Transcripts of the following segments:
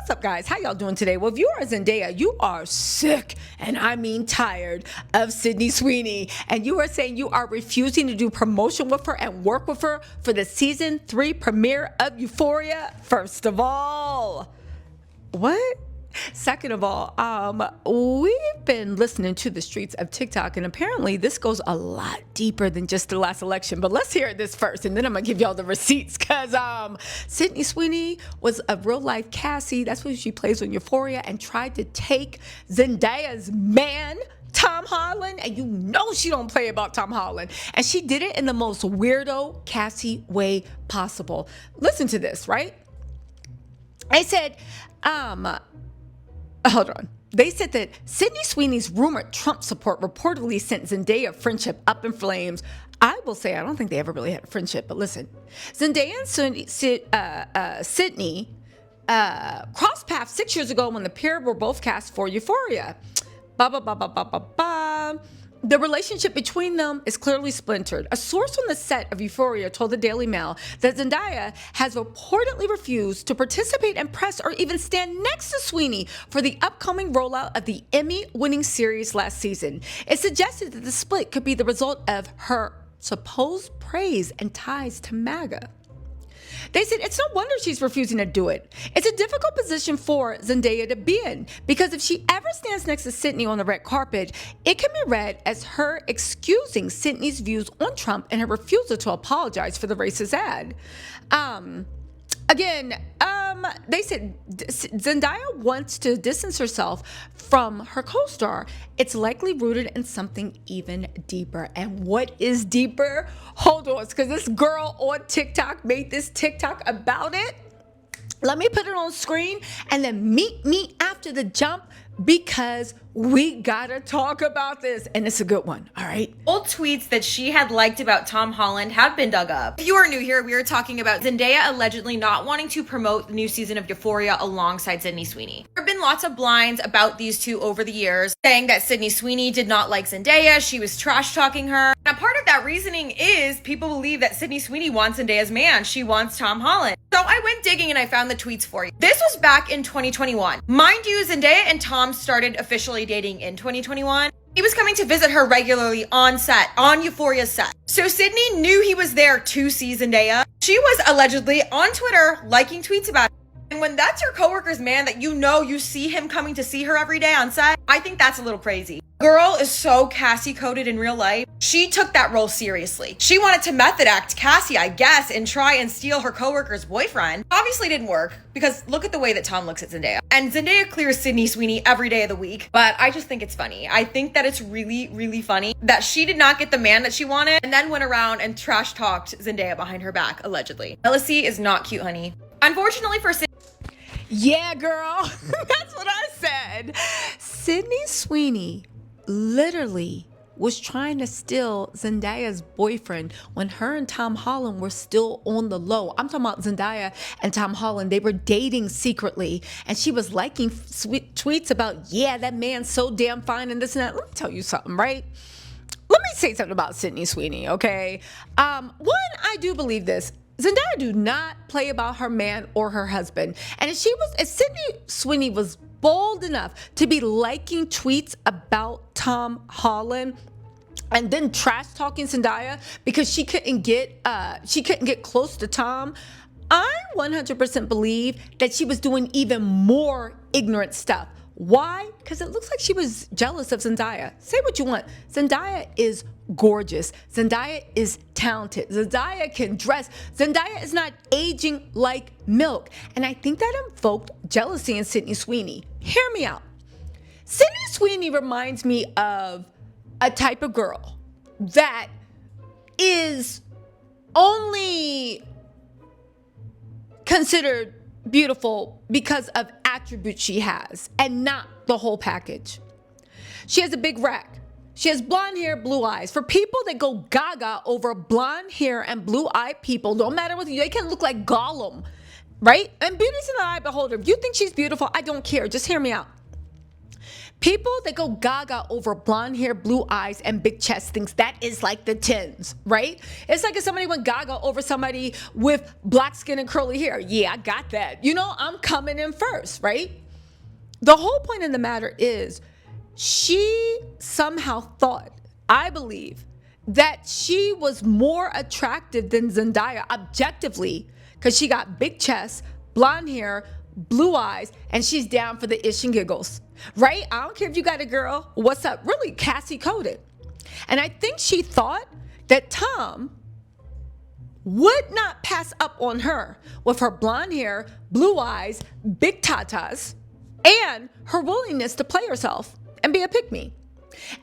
What's up, guys? How y'all doing today? Well, if you are Zendaya, you are sick, and I mean tired, of Sydney Sweeney, and you are saying you are refusing to do promotion with her and work with her for the season 3 premiere of Euphoria. First of all, what? Second of all, we've been listening to the streets of TikTok, and apparently this goes a lot deeper than just the last election. But let's hear this first, and then I'm gonna give y'all the receipts. Cause Sydney Sweeney was a real life Cassie. That's what she plays on Euphoria, and tried to take Zendaya's man, Tom Holland, and you know she don't play about Tom Holland, and she did it in the most weirdo Cassie way possible. Listen to this, right? I said, hold on. They said that Sydney Sweeney's rumored Trump support reportedly sent Zendaya friendship up in flames. I will say I don't think they ever really had a friendship, but listen. Zendaya and Sydney crossed paths 6 years ago when the pair were both cast for Euphoria. The relationship between them is clearly splintered. A source on the set of Euphoria told the Daily Mail that Zendaya has reportedly refused to participate in press or even stand next to Sweeney for the upcoming rollout of the Emmy-winning series last season. It suggested that the split could be the result of her supposed praise and ties to MAGA. They said it's no wonder she's refusing to do it. It's a difficult position for Zendaya to be in, because if she ever stands next to Sydney on the red carpet, it can be read as her excusing Sydney's views on Trump and her refusal to apologize for the racist ad. They said Zendaya wants to distance herself from her co-star. It's likely rooted in something even deeper. And what is deeper? Hold on, because this girl on TikTok made this TikTok about it. Let me put it on screen and then meet me after the jump, because we gotta talk about this, and it's a good one, all right? Old tweets that she had liked about Tom Holland have been dug up. If you are new here, we are talking about Zendaya allegedly not wanting to promote the new season of Euphoria alongside Sydney Sweeney. There have been lots of blinds about these two over the years, saying that Sydney Sweeney did not like Zendaya, she was trash-talking her. And a part of that reasoning is people believe that Sydney Sweeney wants Zendaya's man, she wants Tom Holland. So I went digging and I found the tweets for you. This was back in 2021. Mind you, Zendaya and Tom started officially dating in 2021. He was coming to visit her regularly on set, on Euphoria's set. So Sydney knew he was there to see Zendaya. She was allegedly on Twitter liking tweets about it. And when that's your coworker's man that you know you see him coming to see her every day on set, I think that's a little crazy. Girl is so Cassie coded in real life. She took that role seriously. She wanted to method act Cassie, I guess, and try and steal her coworker's boyfriend. Obviously didn't work, because look at the way that Tom looks at Zendaya. And Zendaya clears Sydney Sweeney every day of the week, but I just think it's funny. I think that it's really, really funny that she did not get the man that she wanted and then went around and trash talked Zendaya behind her back, allegedly. Jealousy is not cute, honey. Unfortunately for Sydney, yeah, girl, that's what I said. Sydney Sweeney literally was trying to steal Zendaya's boyfriend when her and Tom Holland were still on the low. I'm talking about Zendaya and Tom Holland. They were dating secretly, and she was liking sweet tweets about, yeah, that man's so damn fine and this and that. Let me tell you something, right? Let me say something about Sydney Sweeney, okay? One, I do believe this. Zendaya do not play about her man or her husband. And if Sydney Sweeney was bold enough to be liking tweets about Tom Holland and then trash talking Zendaya because she couldn't get close to Tom, I 100% believe that she was doing even more ignorant stuff. Why? Because it looks like she was jealous of Zendaya. Say what you want. Zendaya is gorgeous. Zendaya is talented. Zendaya can dress. Zendaya is not aging like milk. And I think that invoked jealousy in Sydney Sweeney. Hear me out. Sydney Sweeney reminds me of a type of girl that is only considered beautiful because of attributes she has and not the whole package. She has a big rack. She has blonde hair, blue eyes. For people that go gaga over blonde hair and blue-eyed people, no matter what, they can look like Gollum, right? And beauty's in the eye of the beholder. If you think she's beautiful, I don't care. Just hear me out. People that go gaga over blonde hair, blue eyes, and big chest thinks that is like the tens, right? It's like if somebody went gaga over somebody with black skin and curly hair. Yeah, I got that. You know, I'm coming in first, right? The whole point of the matter is she somehow thought, I believe, that she was more attractive than Zendaya objectively because she got big chest, blonde hair, blue eyes, and she's down for the ish and giggles, right? I don't care if you got a girl. What's up? Really, Cassie coded. And I think she thought that Tom would not pass up on her with her blonde hair, blue eyes, big tatas, and her willingness to play herself and be a pick-me.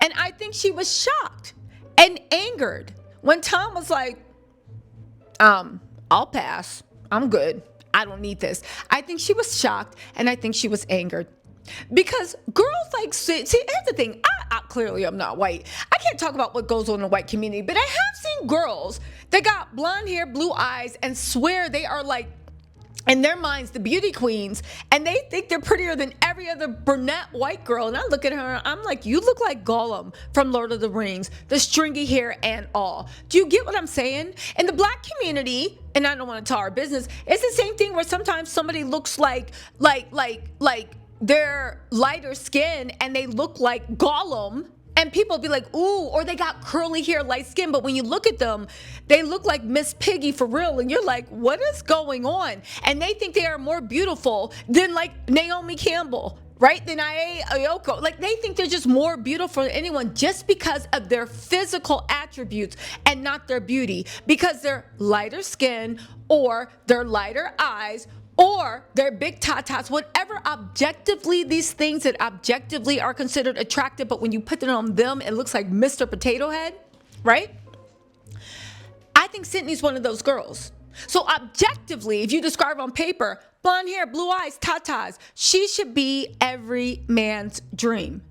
And I think she was shocked and angered when Tom was like, I'll pass. I'm good. I don't need this. I think she was shocked and I think she was angered. Because girls like, see, here's the thing. I clearly I'm not white. I can't talk about what goes on in the white community, but I have seen girls that got blonde hair, blue eyes, and swear they are like, in their minds, the beauty queens, and they think they're prettier than every other brunette white girl. And I look at her, I'm like, you look like Gollum from Lord of the Rings, the stringy hair and all. Do you get what I'm saying? In the black community, and I don't want to tell our business, it's the same thing where sometimes somebody looks like they're lighter skin and they look like Gollum. And people be like, ooh, or they got curly hair, light skin. But when you look at them, they look like Miss Piggy for real. And you're like, what is going on? And they think they are more beautiful than like Naomi Campbell, right? Than Ayoko. Like they think they're just more beautiful than anyone just because of their physical attributes and not their beauty. Because they're lighter skin or they're lighter eyes or they're big tatas, whatever objectively these things that objectively are considered attractive, but when you put it on them, it looks like Mr. Potato Head, right? I think Sydney's one of those girls. So objectively, if you describe on paper, blonde hair, blue eyes, tatas, she should be every man's dream,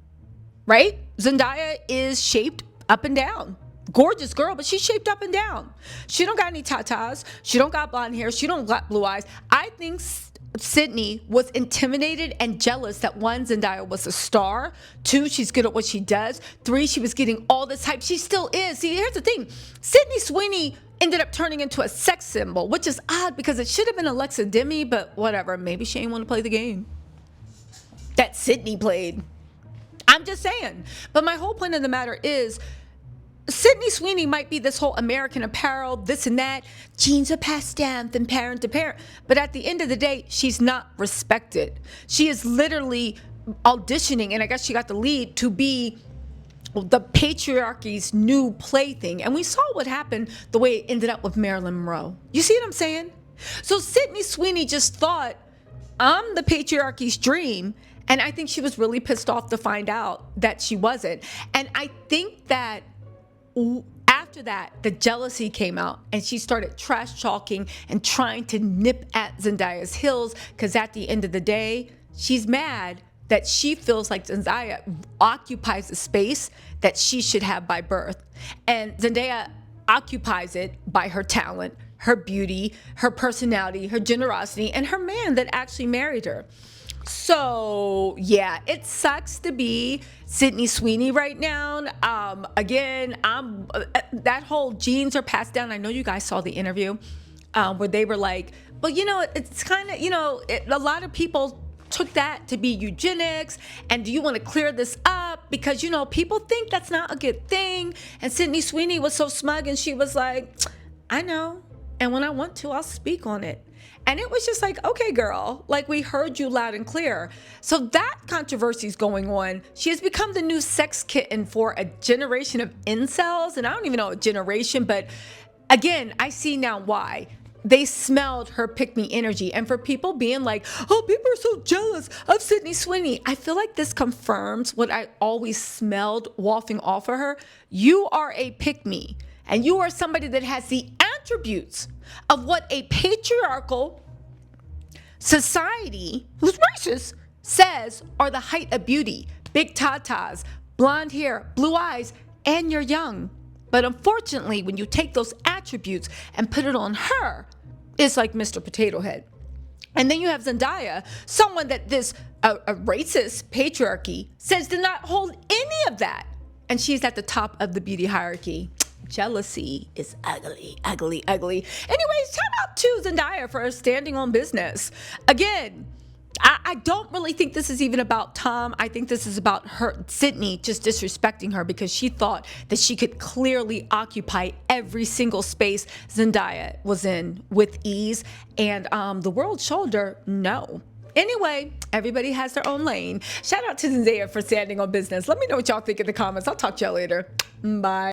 right? Zendaya is shaped up and down. Gorgeous girl, but she's shaped up and down. She don't got any tatas. She don't got blonde hair. She don't got blue eyes. I think Sydney was intimidated and jealous that one, Zendaya was a star. Two, she's good at what she does. Three, she was getting all this hype. She still is. See, here's the thing. Sydney Sweeney ended up turning into a sex symbol, which is odd because it should have been Alexa Demi, but whatever. Maybe she ain't want to play the game that Sydney played. I'm just saying. But my whole point of the matter is, Sydney Sweeney might be this whole American Apparel, this and that. Genes are passed down from parent to parent. But at the end of the day, she's not respected. She is literally auditioning, and I guess she got the lead to be the patriarchy's new plaything. And we saw what happened the way it ended up with Marilyn Monroe. You see what I'm saying? So Sydney Sweeney just thought, I'm the patriarchy's dream. And I think she was really pissed off to find out that she wasn't. And I think that after that, the jealousy came out and she started trash talking and trying to nip at Zendaya's heels because at the end of the day, she's mad that she feels like Zendaya occupies a space that she should have by birth. And Zendaya occupies it by her talent, her beauty, her personality, her generosity, and her man that actually married her. So yeah, it sucks to be Sydney Sweeney right now. Again, that whole genes are passed down. I know you guys saw the interview where they were like, well, you know, it's kind of, you know, a lot of people took that to be eugenics. And do you want to clear this up? Because, you know, people think that's not a good thing. And Sydney Sweeney was so smug and she was like, I know. And when I want to, I'll speak on it. And it was just like, okay, girl, like we heard you loud and clear. So that controversy is going on. She has become the new sex kitten for a generation of incels. And I don't even know a generation, but again, I see now why. They smelled her pick-me energy. And for people being like, oh, people are so jealous of Sydney Sweeney. I feel like this confirms what I always smelled wafting off of her. You are a pick-me. And you are somebody that has the attributes of what a patriarchal society, who's racist, says are the height of beauty. Big tatas, blonde hair, blue eyes, and you're young. But unfortunately, when you take those attributes and put it on her, it's like Mr. Potato Head. And then you have Zendaya, someone that this a racist patriarchy says did not hold any of that. And she's at the top of the beauty hierarchy. Jealousy is ugly, ugly, ugly. Anyways, shout out to Zendaya for standing on business. Again, I don't really think this is even about Tom. I think this is about her, Sydney, just disrespecting her because she thought that she could clearly occupy every single space Zendaya was in with ease. And the world showed her no. Anyway, everybody has their own lane. Shout out to Zendaya for standing on business. Let me know what y'all think in the comments. I'll talk to y'all later. Bye.